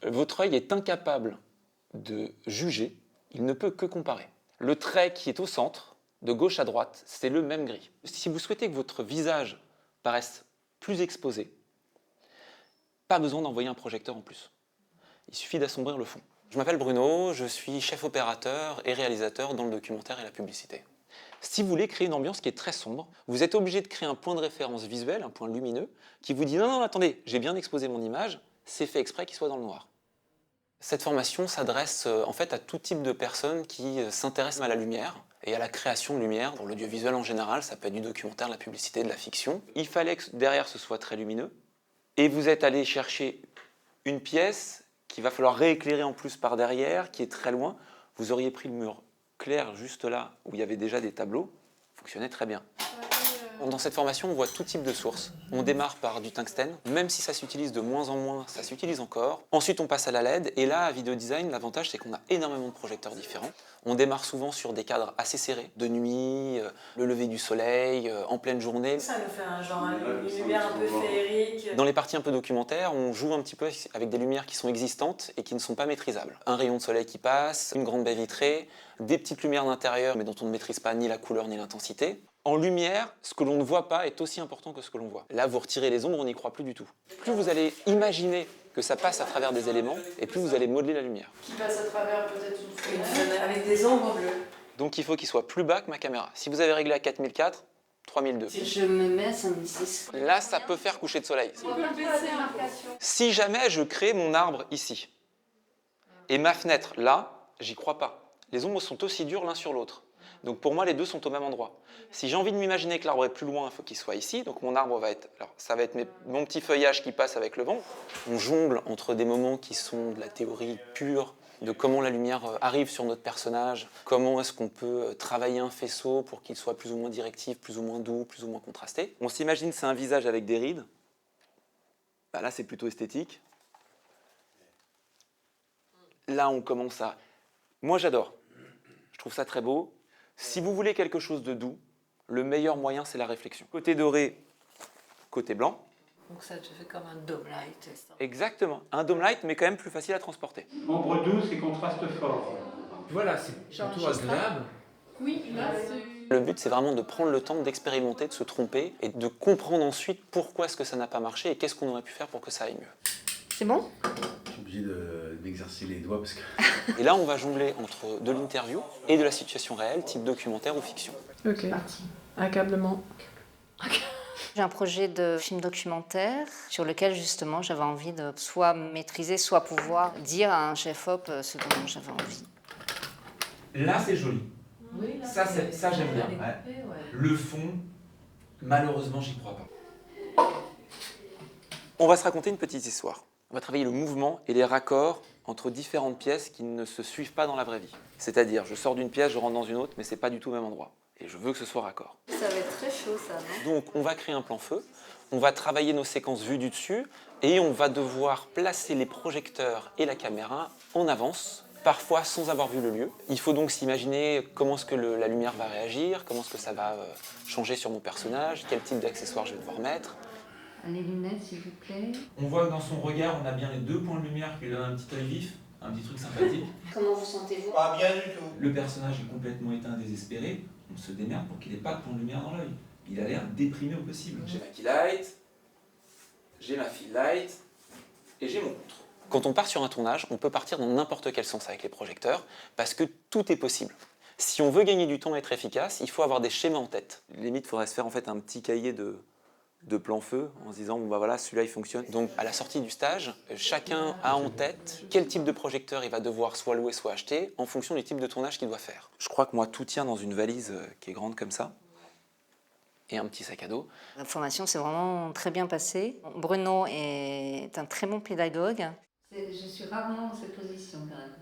Votre œil est incapable de juger, il ne peut que comparer. Le trait qui est au centre, de gauche à droite, c'est le même gris. Si vous souhaitez que votre visage paraisse plus exposé, pas besoin d'envoyer un projecteur en plus. Il suffit d'assombrir le fond. Je m'appelle Bruno, je suis chef opérateur et réalisateur dans le documentaire et la publicité. Si vous voulez créer une ambiance qui est très sombre, vous êtes obligé de créer un point de référence visuel, un point lumineux, qui vous dit non, non, attendez, j'ai bien exposé mon image, c'est fait exprès qu'il soit dans le noir. Cette formation s'adresse en fait à tout type de personnes qui s'intéressent à la lumière et à la création de lumière. Dans l'audiovisuel en général, ça peut être du documentaire, de la publicité, de la fiction. Il fallait que derrière ce soit très lumineux. Et vous êtes allé chercher une pièce qu'il va falloir rééclairer en plus par derrière, qui est très loin. Vous auriez pris le mur clair juste là, où il y avait déjà des tableaux, ça fonctionnait très bien. Dans cette formation, on voit tout type de sources. On démarre par du tungstène, même si ça s'utilise de moins en moins, ça s'utilise encore. Ensuite, on passe à la LED, et là, à Video Design, l'avantage, c'est qu'on a énormément de projecteurs différents. On démarre souvent sur des cadres assez serrés, de nuit, le lever du soleil, en pleine journée. Ça nous fait une lumière un peu féerique. Dans les parties un peu documentaires, on joue un petit peu avec des lumières qui sont existantes et qui ne sont pas maîtrisables. Un rayon de soleil qui passe, une grande baie vitrée, des petites lumières d'intérieur, mais dont on ne maîtrise pas ni la couleur ni l'intensité. En lumière, ce que l'on ne voit pas est aussi important que ce que l'on voit. Là, vous retirez les ombres, on n'y croit plus du tout. Plus vous allez imaginer que ça passe à travers des éléments, et plus vous allez modeler la lumière. Qui passe à travers peut-être une fenêtre avec des ombres bleues. Donc il faut qu'il soit plus bas que ma caméra. Si vous avez réglé à 4004, 3002. Si je me mets à 5006. Là, ça peut faire coucher de soleil. On peut le baisser un peu. Si jamais je crée mon arbre ici, et ma fenêtre là, j'y crois pas. Les ombres sont aussi dures l'un sur l'autre. Donc pour moi, les deux sont au même endroit. Si j'ai envie de m'imaginer que l'arbre est plus loin, il faut qu'il soit ici. Donc mon arbre va être... Alors ça va être mon petit feuillage qui passe avec le vent. On jongle entre des moments qui sont de la théorie pure, de comment la lumière arrive sur notre personnage, comment est-ce qu'on peut travailler un faisceau pour qu'il soit plus ou moins directif, plus ou moins doux, plus ou moins contrasté. On s'imagine c'est un visage avec des rides. Bah là, c'est plutôt esthétique. Là, on commence à... Moi, j'adore. Je trouve ça très beau. Si vous voulez quelque chose de doux, le meilleur moyen, c'est la réflexion. Côté doré, côté blanc. Donc ça te fait comme un dome light. Exactement. Un dome light, mais quand même plus facile à transporter. Ombre douce et contraste fort. Voilà, c'est plutôt agréable. Oui, là c'est... Le but, c'est vraiment de prendre le temps d'expérimenter, de se tromper et de comprendre ensuite pourquoi est-ce que ça n'a pas marché et qu'est-ce qu'on aurait pu faire pour que ça aille mieux. C'est bon? Je suis obligé d'exercer les doigts parce que... Et là, on va jongler entre de l'interview et de la situation réelle, type documentaire ou fiction. Ok, accablement. J'ai un projet de film documentaire sur lequel justement j'avais envie de soit maîtriser, soit pouvoir dire à un chef-op ce dont j'avais envie. Là, c'est joli. Oui, là, Ça j'aime bien. Ouais. Le fond, malheureusement, j'y crois pas. On va se raconter une petite histoire. On va travailler le mouvement et les raccords entre différentes pièces qui ne se suivent pas dans la vraie vie. C'est-à-dire, je sors d'une pièce, je rentre dans une autre, mais c'est pas du tout au même endroit. Et je veux que ce soit raccord. Ça va être très chaud ça, non? Donc, on va créer un plan feu, on va travailler nos séquences vues du dessus, et on va devoir placer les projecteurs et la caméra en avance, parfois sans avoir vu le lieu. Il faut donc s'imaginer comment est-ce que la lumière va réagir, comment est-ce que ça va changer sur mon personnage, quel type d'accessoires je vais devoir mettre. Les lunettes, s'il vous plaît. On voit que dans son regard, on a bien les deux points de lumière qui lui donnent un petit œil vif, un petit truc sympathique. Comment vous sentez-vous? Pas bien du tout. Le personnage est complètement éteint, désespéré. On se démerde pour qu'il n'ait pas de point de lumière dans l'œil. Il a l'air déprimé au possible. J'ai ma key light, j'ai ma fill light et j'ai mon contre. Quand on part sur un tournage, on peut partir dans n'importe quel sens avec les projecteurs, parce que tout est possible. Si on veut gagner du temps et être efficace, il faut avoir des schémas en tête. Limite, il faudrait se faire en fait un petit cahier de plan feu en se disant bon bah voilà, celui-là il fonctionne. Donc à la sortie du stage, chacun a en tête quel type de projecteur il va devoir soit louer soit acheter en fonction du type de tournage qu'il doit faire. Je crois que moi tout tient dans une valise qui est grande comme ça et un petit sac à dos. La formation s'est vraiment très bien passée. Bruno est un très bon pédagogue. Je suis rarement dans cette position quand même.